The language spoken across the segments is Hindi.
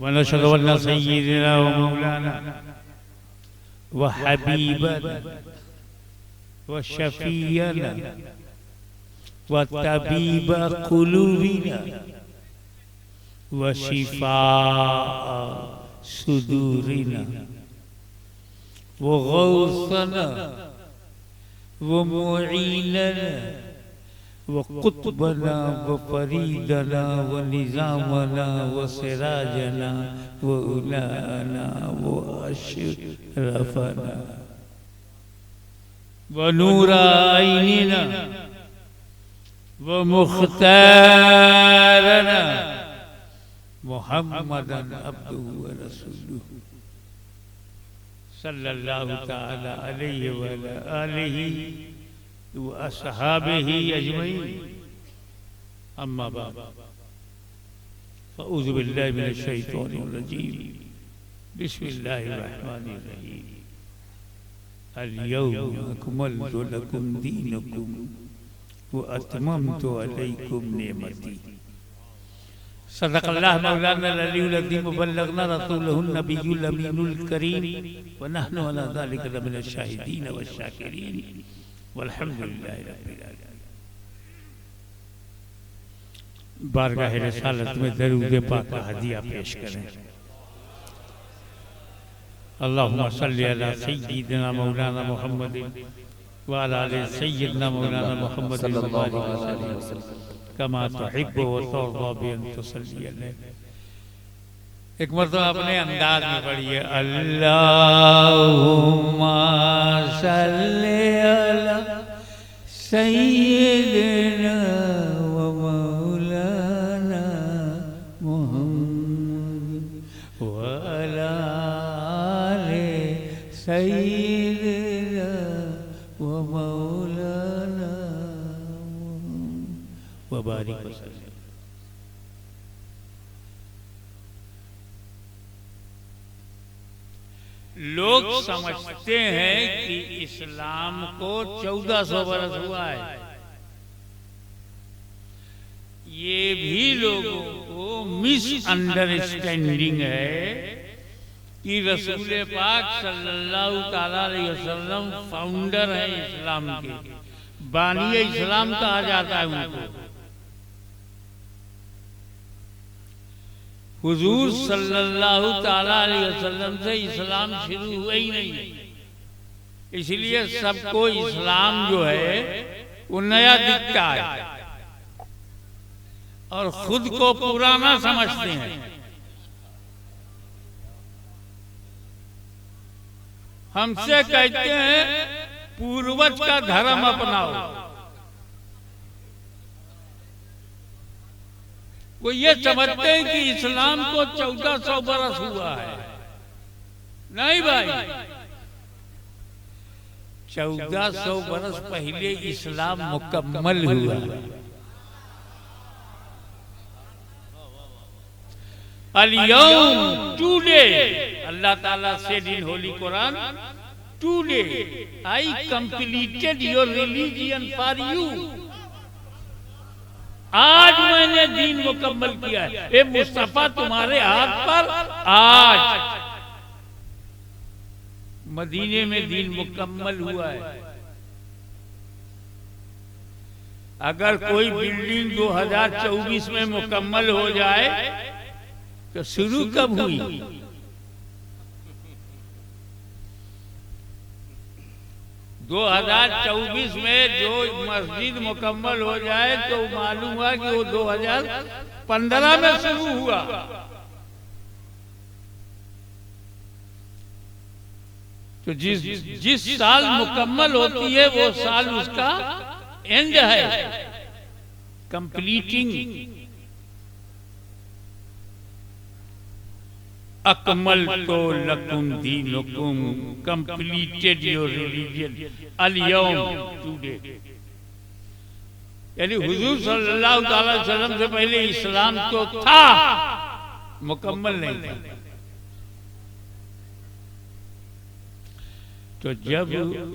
वनशहदु अन्ना सय्यिदना व मौलाना व हबीबना व शफीअना व तबीब कुलूबिना व शिफाअ सुदूरिना व गौसना व मुईनना व कुतुबना व फरीदना व निज़ामना व सिराजना व उलाना व अशरफना व नूरा आइनिना व मुख्तारना मुहम्मदन अब्दुहु व रसूलुहु सल्लल्लाहु तआला अलैहि व आलिहि व अस्हाबिही अजमईन। अम्मा बाद फ़अऊज़ु बिल्लाहि मिनश शैतानिर रजीम। बिस्मिल्लाहिर रहमानिर रहीम। अल यौम अकमलतु लकुम दीनकुम व अतममतु अलैकुम निअमती। सदक़ल्लाह मौलाना अल-अलीयुल अज़ीम व बल्लगना रसूलहुन नबियुल अमीनुल करीम व नहनु अला ज़ालिका लमिनश शाहिदीन व शाकिरीन वल्हम्दुलिल्लाहि रब्बिल आलमीन। बारगाह रिसालत में दरूद पाक का हदिया पेश करें। अल्लाहुम्मा सल्लि अला सय्यिदिना मौलाना मुहम्मद व अला आलि सय्यिदिना मौलाना मुहम्मद सल्लल्लाहु अलैहि वसल्लम कमा तुहिब्बु व तुर्दा बि अन तुसल्ली अलैहि। एक मरतबा अपने अंदाज में पढ़िए, अल्लाहुम्मा सल्लि अला सय्यिदिना व मौलाना मुहम्मद व अला आलि सय्यिदिना व मौलाना व बारिक वसल्लम। लोग समझते हैं कि इस्लाम को 1400 बरस हुआ है। ये भी लोगों को मिसअंडरस्टैंडिंग है कि रसूल पाक सल्लल्लाहु ताला अलैहि वसल्लम फाउंडर है इस्लाम के, बानी इस्लाम कहा जाता है उनको। हुजूर सल्लल्लाहु ताला अलैहि वसल्लम से इस्लाम शुरू हुआ ही नहीं, इसलिए सबको इस्लाम जो है वो नया दिखता है और खुद को पुराना समझते हैं। हमसे कहते हैं पूर्वज का धर्म अपनाओ, वो ये समझते हैं कि इस्लाम को 1400 बरस हुआ है। नहीं भाई, 1400 बरस पहले इस्लाम मुकम्मल हुआ। अल-यौम टुडे, अल्लाह ताला said in Holy Quran, today I completed your religion for you। आज मैंने दीन मुकम्मल किया है। ए मुस्तफा तुम्हारे हाथ पर आज मदीने में दीन मुकम्मल हुआ है। अगर कोई बिल्डिंग 2024 में मुकम्मल हो जाए तो शुरू कब हुई? दो 2024 में जो मस्जिद मुकम्मल हो जाए तो मालूम हुआ कि वो 2015 में शुरू हुआ। तो जिस साल मुकम्मल होती है वो साल उसका एंड है, कंप्लीटिंग। अकमलतु लकुम दीनुकुम, कंप्लीटेड योर रिलीजन अल-यौम टुडे। यानी हुजूर सल्लल्लाहु अलैहि वसल्लम से पहले इस्लाम तो था, मुकम्मल नहीं था। तो जब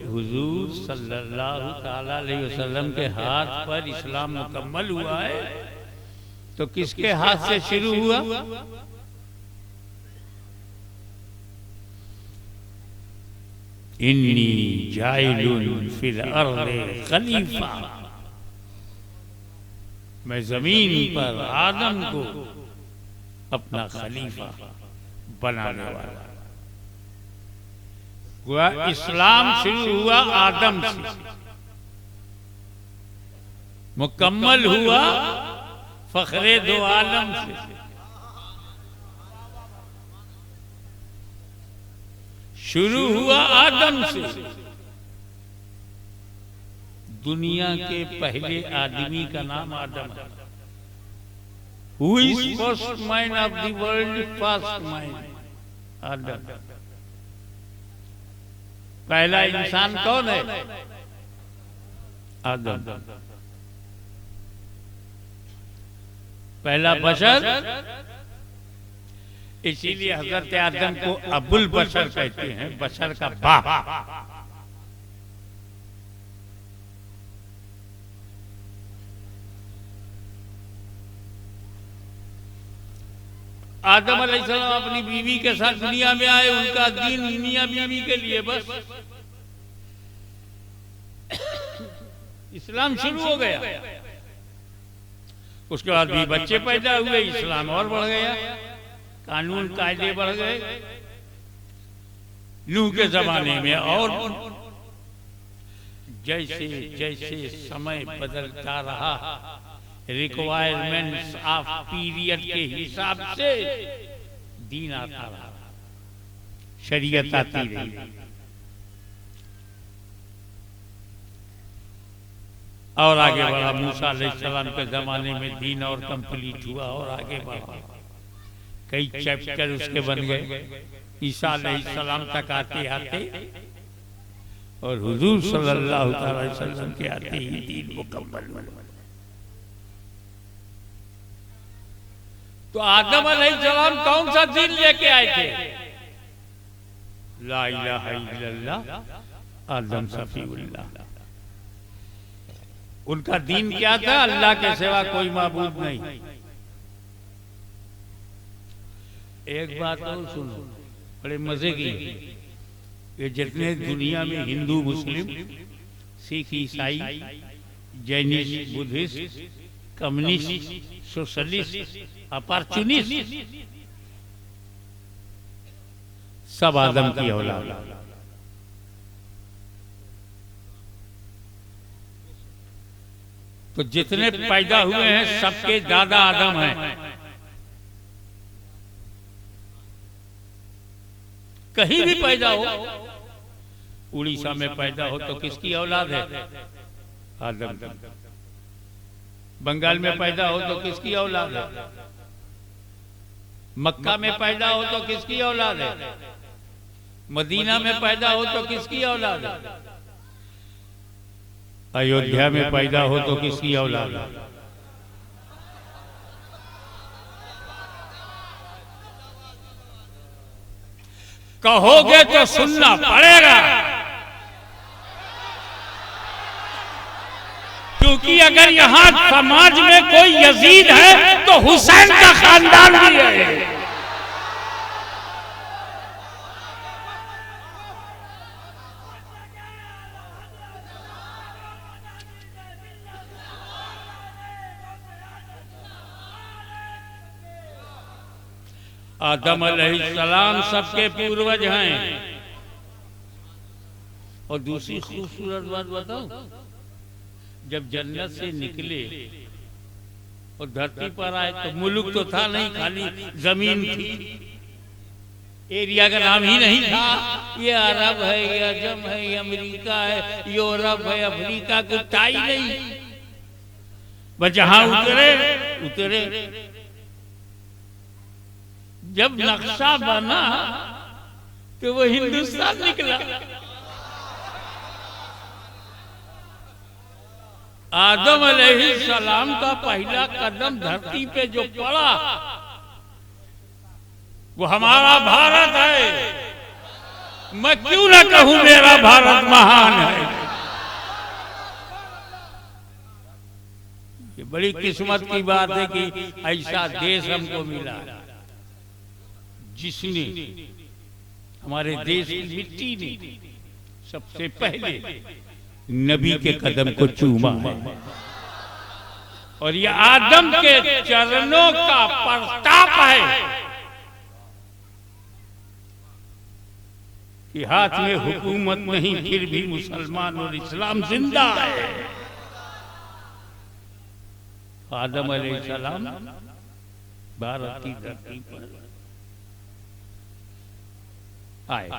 हुजूर सल्लल्लाहु अलैहि वसल्लम के हाथ पर इस्लाम मुकम्मल हुआ है तो किसके हाथ से शुरू हुआ? इन्नी जाइलुन फिल अर्ज़ि खलीफा, मैं जमीन पर आदम को अपना खलीफा बनाने वाला। हुआ इस्लाम शुरू हुआ आदम से, मुकम्मल हुआ फखरे दो आलम से। शुरू हुआ आदम से। दुनिया के पहले आदमी का नाम आदम है। Who is first man of the world? First man, आदम। पहला इंसान कौन है? आदम। पहला बशर, इसीलिए हजरत आदम को अबुल बशर कहते हैं, बशर का बाप। आदम अलैहिस्सलाम अपनी बीवी के साथ दुनिया में आए, उनका दीन मियां बीवी के लिए बस इस्लाम शुरू हो गया। उसके बाद भी बच्चे पैदा हुए, इस्लाम और बढ़ गया, कानून कायदे बढ़ गए। नूह के जमाने में और जैसे जैसे समय बदलता रहा, रिक्वायरमेंट्स ऑफ पीरियड के हिसाब से दीन आता रहा, शरीयत आती रही। और आगे बढ़ा। मूसा अलैहिस्सलाम के जमाने में दीन और कंप्लीट हुआ और आगे बढ़ा, कई चैप्टर उसके बन गए। ईसा अलैहिस्सलाम तक आते आते और हुजूर सल्लल्लाहु अलैहि वसल्लम के आते ही दीन मुकम्मल हुआ। तो आदम अलैहिस्सलाम कौन सा दीन लेके आए थे? ला इलाहा इल्लल्लाह, आदम सफीउल्लाह। उनका दीन क्या था? अल्लाह के सिवा कोई माबूद नहीं। एक बात और सुनो, बड़े मजे की। ये जितने दुनिया में हिंदू, मुस्लिम, सिख, ईसाई, Jainist, Buddhist, communist, socialist, opportunist, सब आदम की औलाद। तो जितने पैदा हुए हैं सबके दादा आदम हैं। कहीं भी पैदा हो, उड़ीसा में पैदा हो तो किसकी औलाद है? आदम। बंगाल में पैदा हो तो किसकी औलाद है? मक्का में पैदा हो तो किसकी औलाद है? मदीना में पैदा हो तो किसकी औलाद है? अयोध्या में पैदा हो तो किसकी औलाद है? कहोगे तो सुनना पड़ेगा, क्योंकि अगर यहां समाज में कोई यजीद है तो हुसैन का खानदान भी है। आदम अलैहिस्सलाम सबके पूर्वज हैं। और दूसरी खूबसूरत बात बताओ, जब जन्नत से निकले और धरती पर आए तो मुल्क तो था नहीं, खाली जमीन थी, एरिया का नाम ही नहीं था। ये अरब है, ये अजम है, ये अमेरिका है, यूरोप है, अफ्रीका, कुछ था ही नहीं। बस जहां उतरे जब नक्शा बना तो वो हिंदुस्तान निकला। आदम अलैहिस्सलाम का पहला कदम धरती पे जो पड़ा वो हमारा भारत है। मैं क्यों ना कहूं मेरा भारत महान है। ये बड़ी किस्मत की बात है कि ऐसा देश हमको मिला जिसने हमारे देश की मिट्टी ने सबसे पहले नबी के कदम को चूमा है और ये आदम के चरणों का प्रताप है कि हाथ में हुकूमत नहीं फिर भी मुसलमान और इस्लाम जिंदा है। आदम अलैहिस्सलाम भारत की धरती पर आए।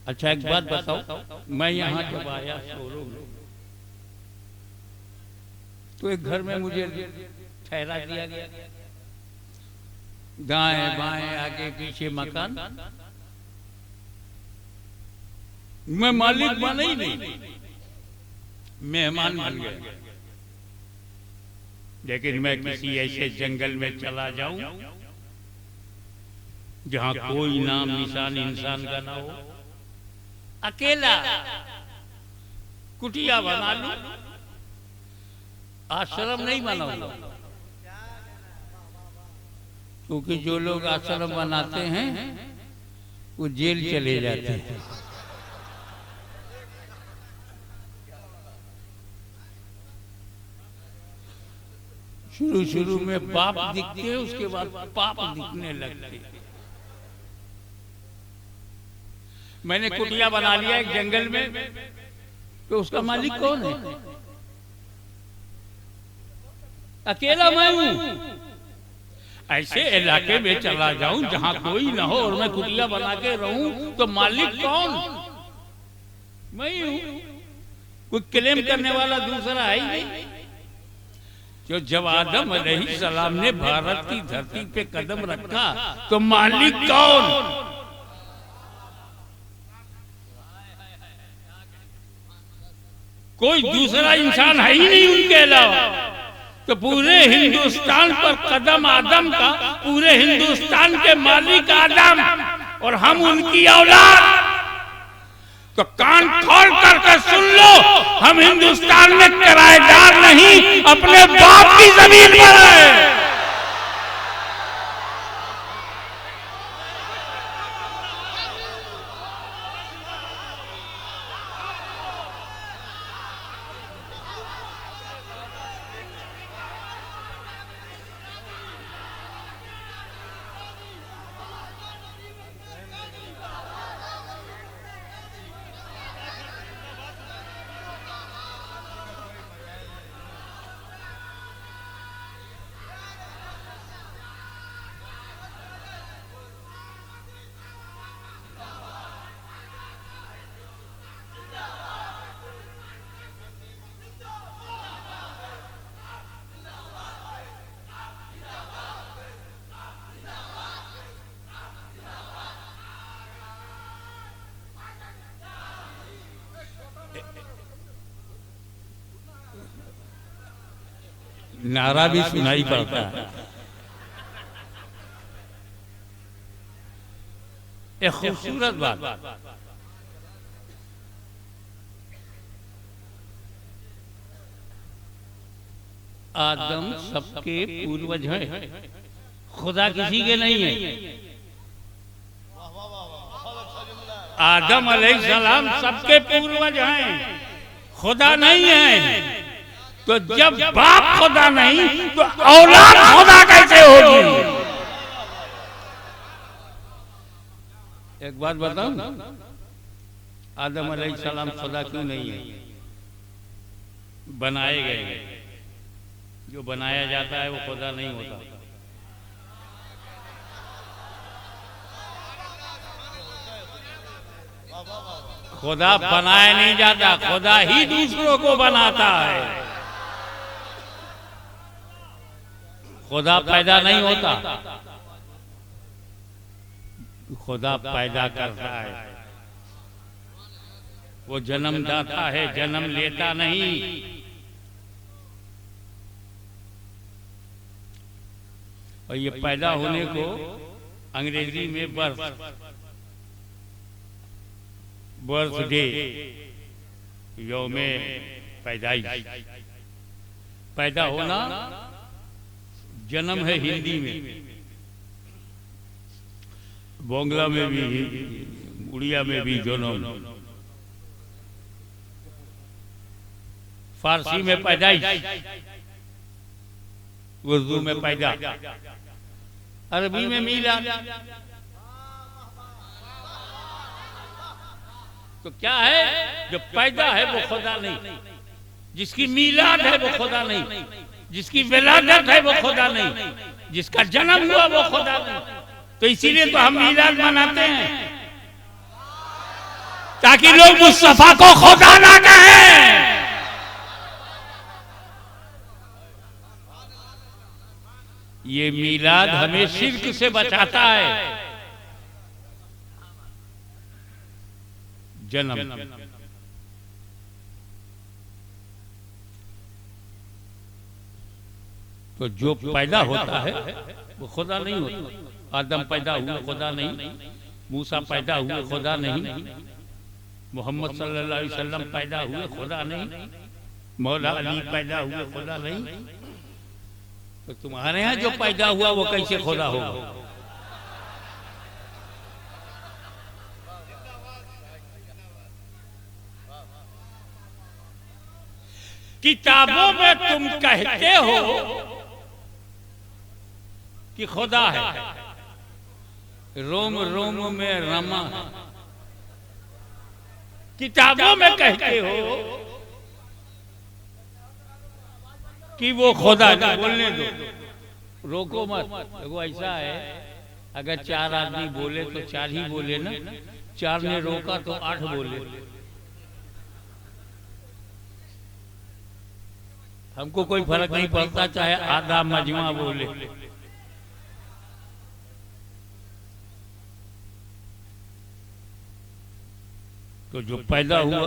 अच्छा एक बात बताओ, मैं यहाँ जब आया शोरूम में तो एक घर में मुझे ठहरा दिया गया, दाएं बाएं आगे पीछे मकान, मैं मालिक बना ही नहीं, मेहमान बन गया। लेकिन मैं किसी ऐसे जंगल में चला जाऊं जहां कोई नाम निशान इंसान का ना हो, अकेला कुटिया बना लूं, आश्रम नहीं बनाऊंगा, क्योंकि जो लोग आश्रम बनाते हैं वो जेल चले जाते हैं। शुरू शुरू में बाप दिखते हैं, उसके बाद पाप दिखने लगते। मैंने कुटिया बना लिया एक जंगल में, तो उसका मालिक कौन है? अकेला मैं हूं। ऐसे इलाके में चला जाऊं जहां कोई ना हो और मैं कुटिया बना के रहूं, तो मालिक कौन? मैं ही हूं, कोई क्लेम करने वाला दूसरा है ही नहीं। जो जब आदम अलैहिस्सलाम ने भारत की धरती पे कदम रखा तो मालिक कौन? कोई दूसरा इंसान है ही नहीं उनके अलावा। तो पूरे हिंदुस्तान पर कदम आदम का, पूरे हिंदुस्तान के मालिक आदम और हम उनकी औलाद। तो कान खोल करके सुन लो, हम हिंदुस्तान में किराएदार नहीं, अपने बाप की जमीन पर है। नारा भी सुनाई पड़ता है। एक खूबसूरत बात, आदम सबके पूर्वज हैं, खुदा किसी के नहीं है। आदम अलैहिस्सलाम सबके पूर्वज हैं, खुदा नहीं है। तो जब बाप खुदा नहीं तो औलाद खुदा कैसे होगी? एक बात बताऊं, आदम अलैहिस्सलाम खुदा क्यों नहीं है? बनाए गए। जो बनाया जाता है वो खुदा नहीं होता। खुदा बनाया नहीं जाता, खुदा ही दूसरों को बनाता है। खुदा पैदा नहीं होता, खुदा पैदा करता है। वो जन्मदाता है, जन्म लेता नहीं। और ये पैदा होने को अंग्रेजी में बर्थडे, यौमे पैदाइश, पैदा होना जन्म है हिंदी में। बांग्ला में भी, उड़िया में भी जन्म, फारसी में पैदाइश, उर्दू में पैदा, अरबी में मीलाद। तो क्या है, जो पैदा है वो खुदा नहीं, जिसकी मीलाद है वो खुदा नहीं, जिसकी विलादत है वो खुदा नहीं, जिसका जन्म हुआ वो खुदा नहीं। तो इसीलिए तो हम मीलाद मनाते हैं, ताकि लोग मुस्तफा को खुदा ना कहें। ये मीलाद हमें शिर्क से बचाता है। जन्म तो जो पैदा होता है वो खुदा नहीं होता। आदम पैदा हुए खुदा नहीं, मूसा पैदा हुए खुदा नहीं, मोहम्मद सल्लल्लाहु अलैहि वसल्लम पैदा हुए खुदा नहीं, मौला अली पैदा हुए खुदा नहीं। तो तुम्हारे यहाँ जो पैदा हुआ वो कैसे खुदा होगा? किताबों में तुम कहते हो कि खुदा है, रोम रोम में रमा है। किताबों में कहते हो कि वो खुदा है, बोलने दो, रोको मत। देखो ऐसा है, अगर 4 आदमी बोले तो 4 ही बोले ना, 4 ने रोका तो 8 बोले। हमको कोई फर्क नहीं पड़ता चाहे आधा मजमा बोले। तो जो पैदा हुआ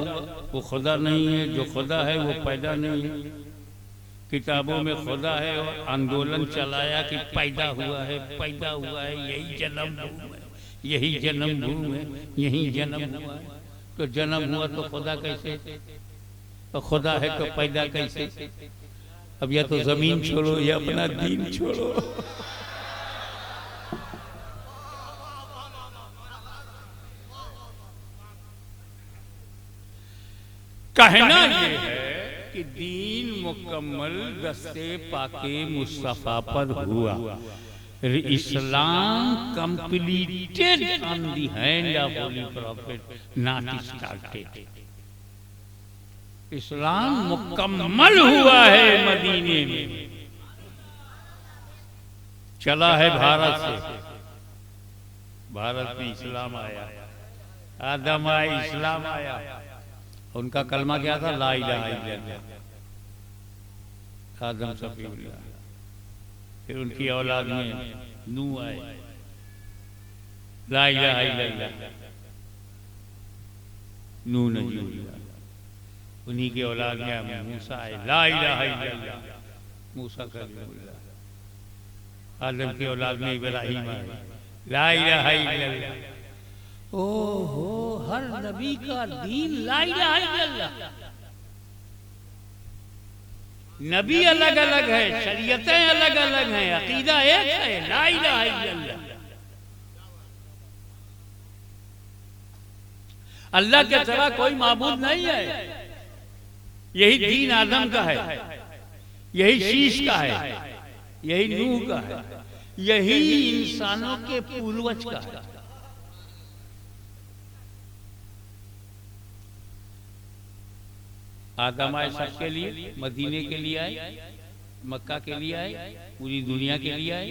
वो खुदा नहीं है, जो खुदा है वो पैदा नहीं है। किताबों में खुदा है और आंदोलन चलाया कि पैदा हुआ है, पैदा हुआ है, यही जन्मभूमि है, यही जन्मभूमि है, यही जन्म हुआ है। तो जन्म हुआ तो खुदा कैसे? तो खुदा है तो पैदा कैसे? अब या तो जमीन छोड़ो या अपना दीन छोड़ो। कहना ये है कि दीन मुकम्मल दस्ते पाके मुस्तफा पर हुआ। इस्लाम completed on the hand of holy prophet, not started. इस्लाम मुकम्मल हुआ है मदीने में, चला है भारत से। भारत में इस्लाम आया, आदम आया, इस्लाम आया। उनका कलमा क्या था? ला इलाहा इल्लल्लाह, आदम सफीउल्लाह। फिर उनकी औलाद में नूह आए, ला इलाहा इल्लल्लाह, नूह नजीबुल्लाह। उन्हीं के औलाद में मूसा आए, ला इलाहा इल्लल्लाह, मूसा कलीमुल्लाह। आदम की औलाद में इब्राहीम आए, ला इलाहा इल्लल्लाह। ओहो, हर नबी का दीन ला इलाहा इल्लल्लाह। नबी अलग अलग है, शरीयतें अलग अलग हैं, अकीदा एक है, ला इलाहा इल्लल्लाह। अल्लाह के सिवा कोई माबूद नहीं है। यही दीन आदम का है, यही शीश का है, यही नूह का है, यही इंसानों के पूर्वज का है। आदम आए सबके लिए, मदीने के लिए आए, मक्का के लिए आए, पूरी दुनिया के लिए आए।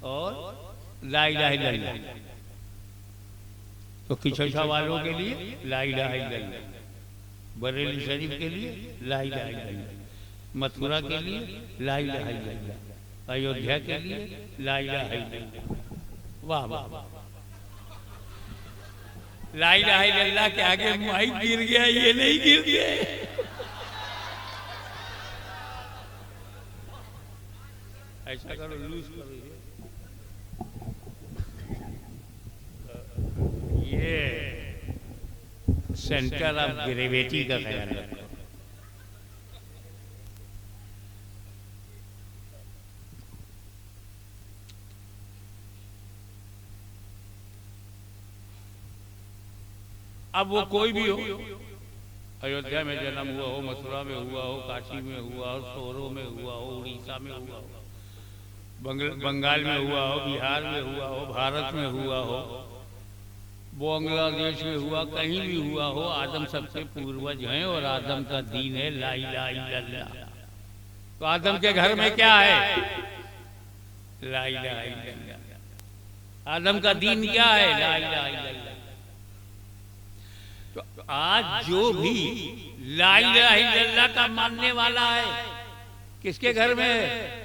और ला इलाहा इल्लल्लाह तो किशोशा वालों के लिए ला इलाहा इल्लल्लाह, बरेली शरीफ के लिए ला इलाहा इल्लल्लाह, मथुरा के लिए ला इलाहा इल्लल्लाह, अयोध्या के लिए ला इलाहा इल्लल्लाह। वाह वाह वाह। ला इलाहा इल्लल्लाह के आगे माइक गिर गया, ये नहीं गिर गया। ऐसा करो, लूज करो। ये सेंटर ऑफ ग्रेविटी का ख्याल रखो। अब वो कोई भी हो, अयोध्या में जन्म हुआ हो, मथुरा में हुआ हो, काशी में हुआ हो, सोरो में हुआ हो, उड़ीसा में हुआ हो, बंगाल में हुआ हो, बिहार में हुआ हो, भारत में हुआ हो, बांग्लादेश में हुआ, कहीं भी हुआ हो, आदम सबसे पूर्वज हैं और आदम का दीन है ला इलाहा इल्लल्लाह। तो आदम के घर में क्या है? ला इलाहा इल्लल्लाह। आदम का दीन क्या है? ला इलाहा इल्लल्लाह। तो आज जो भी ला इलाहा इल्लल्लाह का मानने वाला है, किसके घर में है?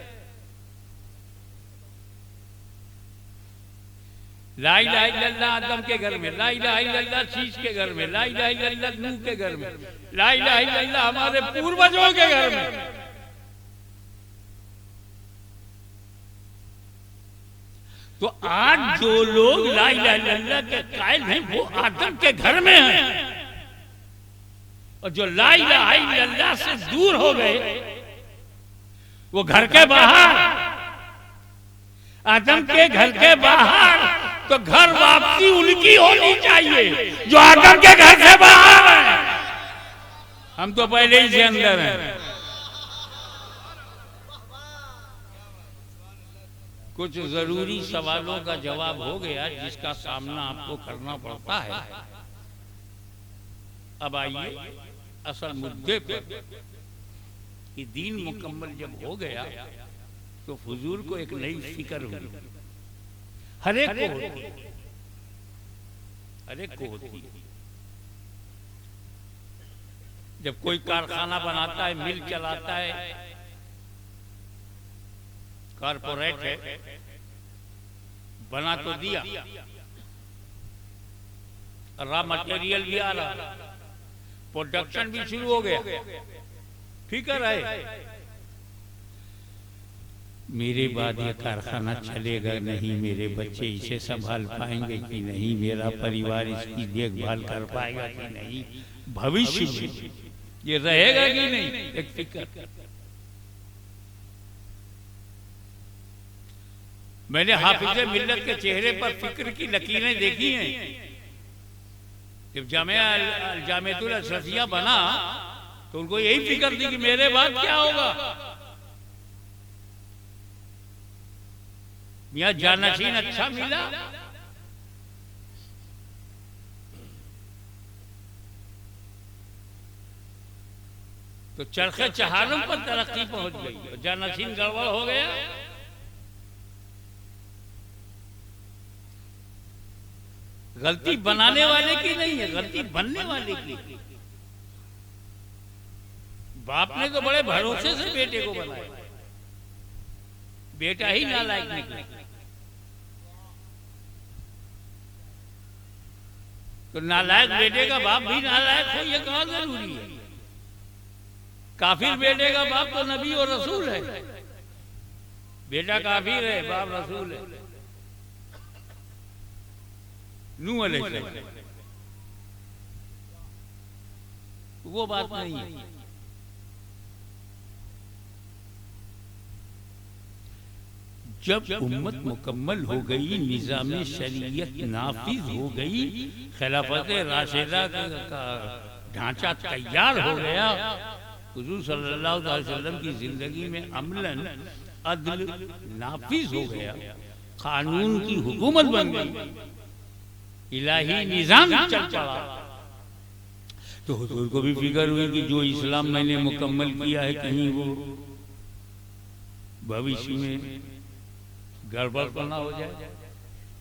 ला इलाहा इल्लल्लाह आदम के घर में, ला इलाहा इल्लल्लाह शीश के घर में, ला इलाहा इल्लल्लाह नूह के घर में, ला इलाहा इल्लल्लाह हमारे पूर्वजों के घर में। तो आज जो लोग ला इलाहा इल्लल्लाह के कायल हैं वो आदम के घर में हैं, और जो ला इलाहा इल्लल्लाह से दूर हो गए वो घर के बाहर, आदम के घर के बाहर। तो घर वापसी उनकी होनी चाहिए जो आदम के घर से बाहर है। हम तो पहले ही से अंदर हैं। कुछ जरूरी सवालों का जवाब हो गया जिसका सामना आपको करना पड़ता है। अब आइए असल मुद्दे पर कि दीन मुकम्मल जब हो गया तो हुजूर को एक नई फिक्र हुई, हर एक को होती, हर एक को होती। जब कोई कारखाना बनाता है, मिल चलाता है, कारपोरेट है, बना तो दिया, रॉ मटेरियल भी आ रहा, प्रोडक्शन भी शुरू हो गया, फिक्र है मेरे बाद ये कारखाना चलेगा नहीं, मेरे बच्चे इसे संभाल पाएंगे कि नहीं, मेरा परिवार इसकी देखभाल कर पाएगा कि नहीं, भविष्य में ये रहेगा कि नहीं, एक फिक्र। मैंने हाफिज़े मिल्लत के चेहरे पर फिक्र की लकीरें देखी हैं। जब जामियातुल अशरफिया बना तो उनको यही फिक्र थी कि मेरे बाद क्या होगा। मियां जानशीन अच्छा मिला तो चरखे चहारों पर तरक्की पहुंच गई और जानशीन गड़बड़ हो गया। गलती बनाने वाले की नहीं है, गलती बनने वाले की। बाप ने तो बड़े भरोसे से बेटे को बनाया, बेटा ही नालायक निकला। तो नालायक बेटे का बाप भी नालायक हो ये कहाँ जरूरी है। काफिर बेटे का बाप तो नबी और रसूल है, बेटा काफिर है बाप रसूल है। नूह अलैहिस्सलाम वो बात नहीं है। जब उम्मत मुकम्मल हो गई, निज़ाम शरीयत नाफिज हो गई, खिलाफत राशिदा का ढांचा तैयार हो गया, हुजूर सल्लल्लाहु अलैहि वसल्लम की जिंदगी में अमलन अदल नाफिज हो गया, कानून की हुकूमत बन गई, इलाही निजाम चल पड़ा। तो हुजूर को भी फिक्र हुई कि जो इस्लाम मैंने मुकम्मल किया है कहीं वो भविष्य में गड़बड़ तो ना हो जाए,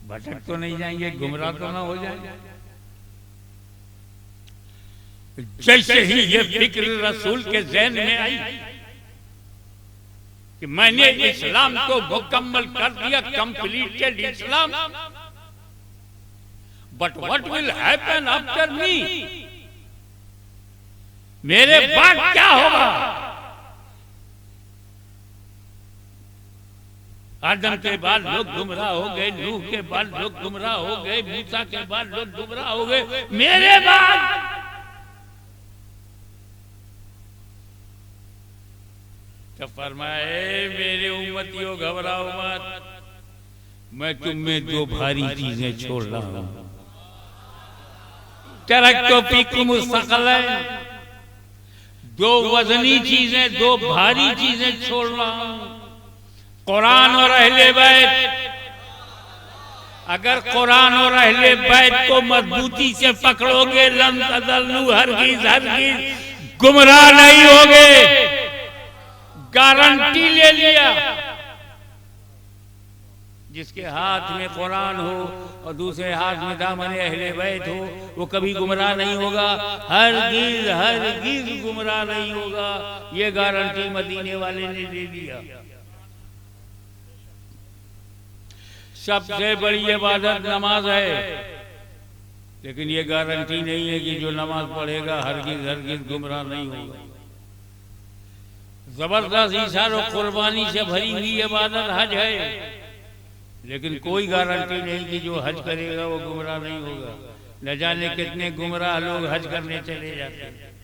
भटक तो नहीं जाएंगे, गुमराह तो ना हो जाए। जैसे ही ये फिक्र रसूल के ज़हन में आई कि मैंने इस्लाम को मुकम्मल कर दिया, completed Islam, but what will happen after me, मेरे बाद क्या होगा। आदम के बाद लोग गुमराह हो गए, नूह के बाद लोग गुमराह हो गए, मूसा के बाद लोग गुमराह हो गए, मेरे बाद तो फरमाए मेरे उम्मतियों घबराओ मत, मैं तुम में दो भारी चीजें छोड़ रहा हूं। तरक्तो फीकुम सक़लैन, दो वजनी चीजें, दो भारी चीजें छोड़ रहा हूं, कुरान और अहले बैत। अगर कुरान और अहले बैत को मजबूती से पकड़ोगे, लन तज़ल्लू, हरगिज हरगिज गुमराह नहीं होगे, गारंटी ले लिया। जिसके हाथ में कुरान हो और दूसरे हाथ में दामन अहले बैत हो, वो कभी गुमराह नहीं होगा, हरगिज हरगिज गुमराह नहीं होगा। ये गारंटी मदीने वाले ने दे दिया। सबसे बड़ी इबादत नमाज है, लेकिन ये गारंटी नहीं है कि जो नमाज पढ़ेगा हरगिज हरगिज गुमराह नहीं होगा। जबरदस्त इशार और कुर्बानी से भरी हुई इबादत हज है, लेकिन कोई गारंटी नहीं कि जो हज करेगा वो गुमराह नहीं होगा। न जाने कितने गुमराह लोग हज करने चले जाते हैं,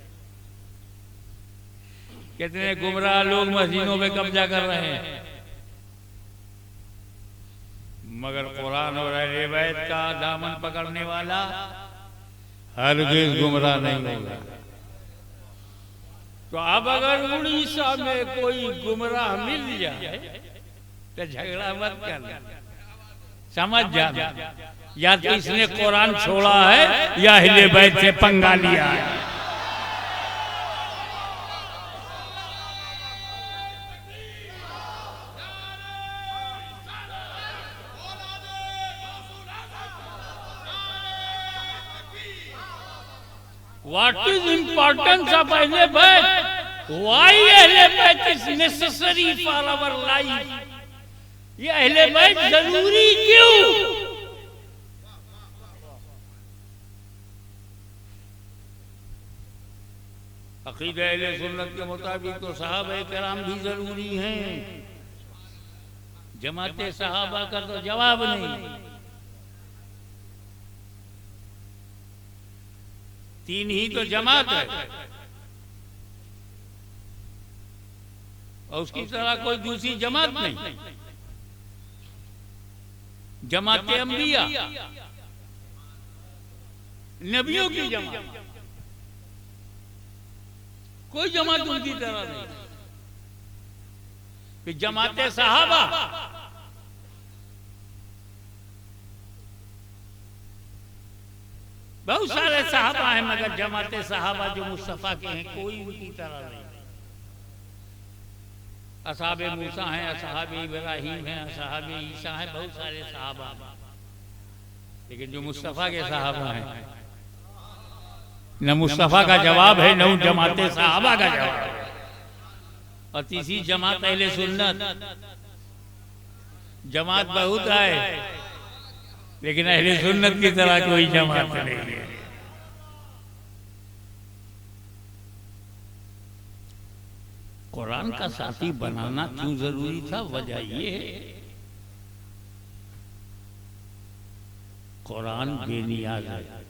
कितने गुमराह लोग मस्जिदों पे कब्जा कर रहे हैं, मगर कुरान और अहले बैत का दामन पकड़ने वाला हरगिज गुमराह नहीं होगा। तो अब अगर उड़ीसा में कोई गुमराह मिल जाए तो झगड़ा मत करना, समझ जाना, या तो इसने कुरान छोड़ा है या अहले बैत से पंगा लिया है। What is importance of Ahle Bayt? Why Ahle Bayt is necessary for our life? ये अहले बैत जरूरी क्यों? अकीदा अहले सुन्नत के मुताबिक तो सहाबा किराम भी जरूरी हैं। जमाते सहाबा का तो जवाब नहीं। तीन ही तो जमात है, और उसकी तरह कोई दूसरी जमात नहीं। जमाते अंबिया, नबियों की जमात, कोई जमात उनकी तरह नहीं। फिर जमाते सहाबा, बहुत सारे सहाबा हैं, मगर जमाते सहाबा जो मुस्तफा के हैं कोई उनकी तरह नहीं। असहाबे मूसा हैं, असहाबे इब्राहिम हैं, असहाबे ईसा हैं, बहुत सारे सहाबा, लेकिन जो मुस्तफा के सहाबा हैं, न मुस्तफा का जवाब है न जमाते सहाबा का जवाब है। और तीसरी जमात अहले सुन्नत। जमात बहुत है, लेकिन अहले सुन्नत की तरह कोई जमात नहीं है। कुरान का साथी बनाना क्यों जरूरी था? वजह ये है, कुरान बेनियाज है।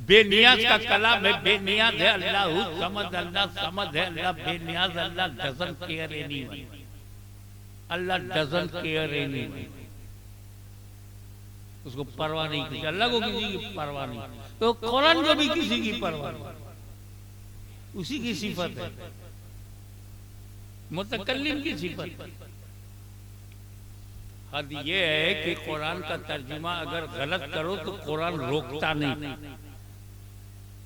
बेनियाज का कलाम है, बेनियाज है। अल्लाह समद, अल्लाह समद है, अल्लाह बेनियाज, अल्लाह डजंट केयर एनीवन, अल्लाह डजंट केयर एनीवन। उसको परवाह नहीं किसी, अल्लाह को किसी की परवाह नहीं, तो कुरान को भी किसी की परवाह नहीं। उसी की सिफत है, मुतकल्लिम की सिफत। हद ये है कि कुरान का तर्जुमा अगर गलत करो तो कुरान रोकता नहीं,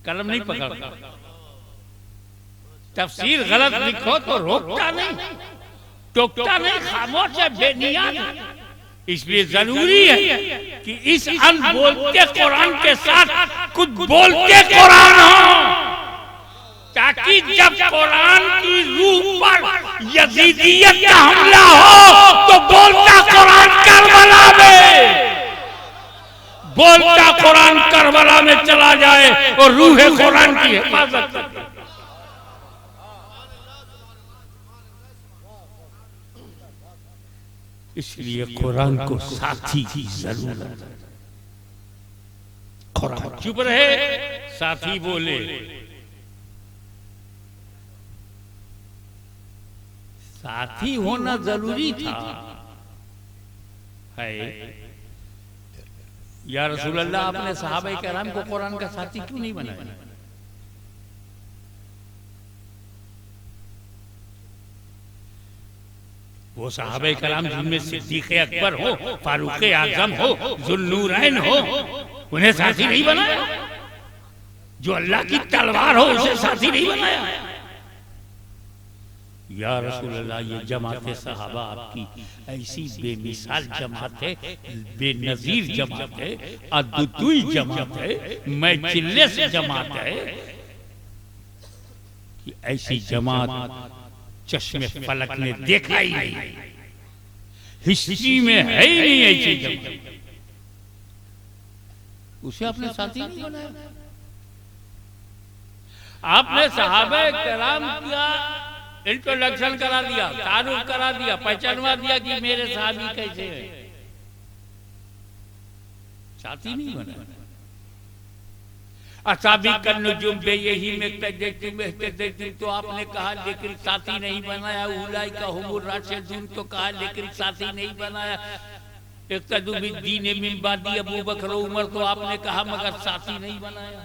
कलम नहीं पकड़ता। तफसीर गलत लिखो तो रोकता नहीं, टोकता नहीं, खामोश है, बेनियाद। इसलिए जरूरी है कि इस अनबोलते कुरान के साथ कुछ बोलते कुरान हो, ताकि जब कुरान की रूह पर यजीदियत का हमला हो तो बोलता कुरान करबला में, बोलता कुरान करबला में चला जाए और रूह कुरान की हिफाजत करे। इसलिए कुरान को साथी की जरूरत है। कुरान चुप रहे, साथी बोले। साथी होना जरूरी था, है, या रसूल अल्लाह, आपने सहाबा किराम को कुरान का साथी क्यों नहीं बनाया? वो सहाबा किराम जिनमें सिद्दीक़ अकबर हो, फारूक आज़म हो, ज़ुन्नूरैन हो, उन्हें साथी नहीं बनाया? जो अल्लाह की तलवार हो उसे साथी नहीं बनाया? या रसूल अल्लाह, ये जमात सहाबा आपकी ऐसी बेमिसाल जमात है, बेनजीर जमात है, अद्वितीय जमात है, मैचिलेस जमात है कि ऐसी जमात चश्मे फलक ने देखा ही नहीं, हिस्ट्री में है ही नहीं ऐसी जमात। उसे आपने साथी नहीं बनाया। आपने सहाबा किराम का इंट्रोडक्शन करा दिया, तारुफ करा दिया, पहचानवा दिया कि मेरे सहाबी कैसे हैं, साथी नहीं बना। असाबी कर नुजुम बे यही में तो आपने कहा लेकिन साथी नहीं बनाया। उलाई का हुमुर राशिदुन तो कहा लेकिन साथी नहीं बनाया। इक्तदू बिद्दीन मिन बादी अबू बकर उमर तो आपने कहा मगर साथी नहीं बनाया।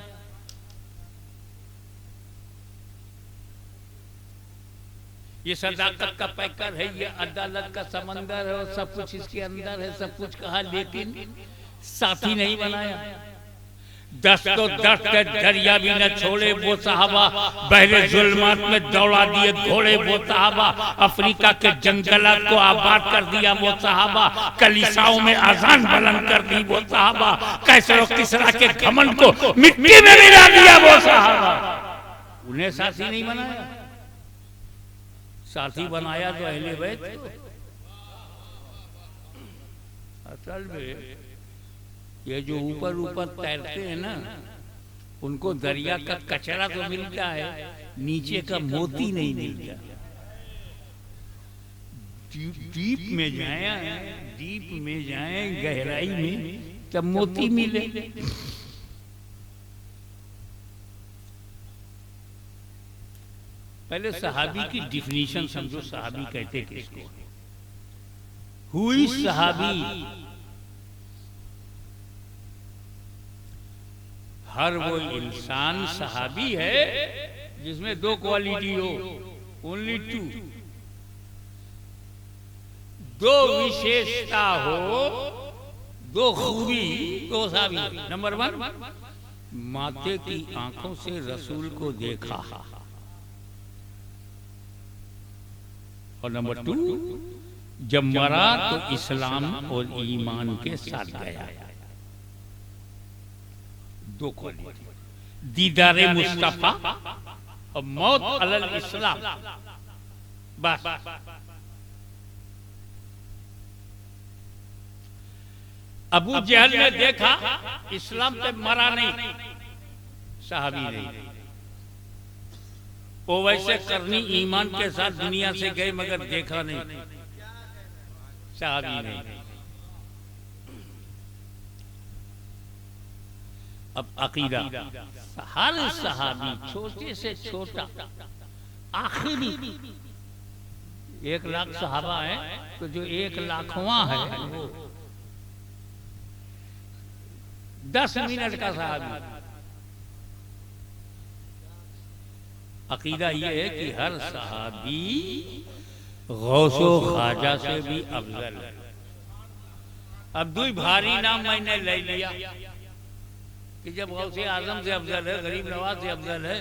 ये सदाकत का पैकर है, ये अदालत का समंदर है और सब कुछ इसके अंदर है, सब कुछ कहा लेकिन साथी नहीं बनाया। 10 तो 10 के दरिया भी न छोड़े वो सहाबा, बहरे जुल्मात में दौड़ा दिए घोड़े वो सहाबा, अफ्रीका के जंगलात को आबाद कर दिया वो सहाबा, कलीसाओं में अजान बुलंद कर दी वो सहाबा, कैसर और किसरा के घमंड को मिट्टी में मिला दिया वो सहाबा। उन्हें साथी नहीं बनाया। साथी बनाया तो अहले बैत। असल में ये जो ऊपर ऊपर तैरते हैं ना, उनको दरिया का कचरा तो मिलता है, नीचे का मोती नहीं मिलता। डीप में जाए, डीप में जाए, गहराई में, तब मोती मिले। पहले सहाबी की डिफिनीशन समझो। सहाबी कहते किसको? हुई सहाबी हर वो इंसान सहाबी है जिसमें 2 क्वालिटी हो, ओनली 2, 2 विशेषता हो, 2 खूबी, 2 सहाबी। नंबर 1, माते की आंखों से रसूल को देखा, और नंबर 2, जब मरा तो इस्लाम और ईमान के साथ गया। 2 क्वालिटी, दीदारे मुस्तफा और मौत अलल इस्लाम। बस अबू जहल ने देखा, इस्लाम पे मरा नहीं, सहाबी नहीं। वो वैसे करनी ईमान के साथ दुनिया से गए मगर देखा नहीं, सहाबी नहीं। अब अकीदा, हर सहाबी छोटे से छोटा आखिरी 1 लाख सहाबा है, तो जो 1 लाखवां है वो 10 मिनट का सहाबी। अकीदा ये है कि हर सहाबी गौसो ख्वाजा से भी अफजल है। अब 2 भारी नाम मैंने ले लिया कि जब गौसे आजम से अफजल है, गरीब नवाज से अफजल है,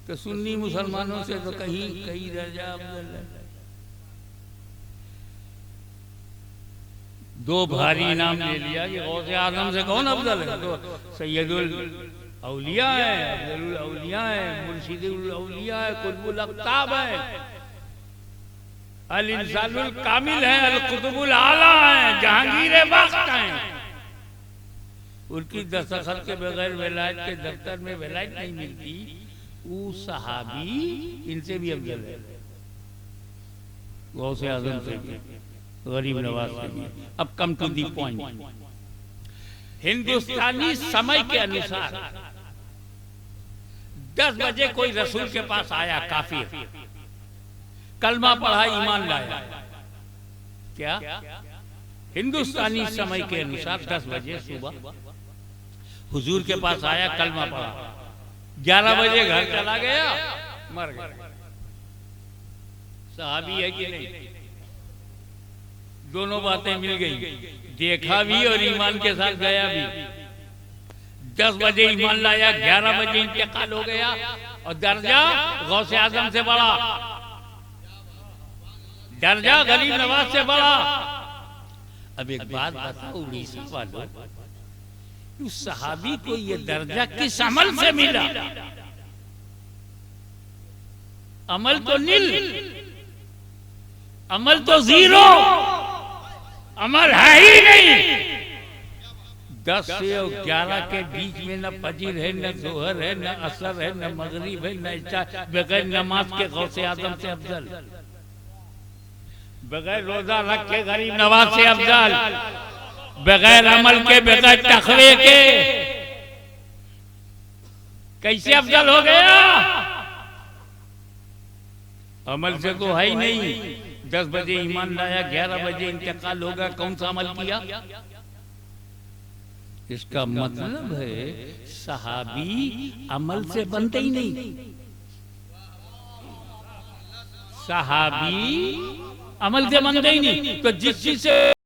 तो सुन्नी मुसलमानों से तो कहीं दर्जा अफजल है। 2 भारी नाम ले लिया कि गौसे आजम से कौन अफजल है? तो सैयदुल औलिया है, अफजलुल औलिया है, मुर्शिदुल औलिया है, कुतुबुल अक़ताब है, अल इंसानुल कामिल है, अल कुतुबुल आला है, जहांगीर वक्त है। उनकी दस्तखत के बगैर विलायत के दफ्तर में विलायत नहीं मिलती। वो सहाबी इनसे भी अफजल है, गौसे आज़म से भी, गरीब नवाज से भी। अब कम टू दी पॉइंट। हिंदुस्तानी समय के अनुसार 10 बजे कोई रसूल के पास आया, काफिर, कलमा पढ़ा, ईमान लाया। क्या हिंदुस्तानी समय के अनुसार 10 बजे सुबह हुजूर के पास आया, कलमा पढ़ा, 11 बजे घर चला गया, मर गया। सहाबी है कि नहीं? दोनों बातें मिल गई, देखा भी और ईमान के साथ गया भी। 10 बजे ईमान लाया, 11 बजे इंतकाल हो गया, और दर्जा गौसे आजम से बड़ा, दर्जा गरीब नवाज से बड़ा। अब एक बात बताओ उड़ीसा वालों, उस सहाबी को ये दर्जा किस अमल से मिला? अमल तो नील, अमल तो जीरो, अमल है ही नहीं। 10 से 11 के बीच में न फजीर है, न जोहर है, न असर है, न मगरिब है, न इशा, बगैर नमाज के गौसे आजम से अफजल, बगैर रोजा रख के गरीब नवाज से अफजल, बगैर अमल के, बगैर तकवे के, कैसे अफजल हो गया? अमल से तो है ही नहीं। 10 बजे ईमान लाया, 11 बजे इंतकाल होगा, कौन सा अमल किया? इसका मतलब है सहाबी अमल से बनते ही नहीं। सहाबी अमल से बनते ही नहीं। तो जिस चीज से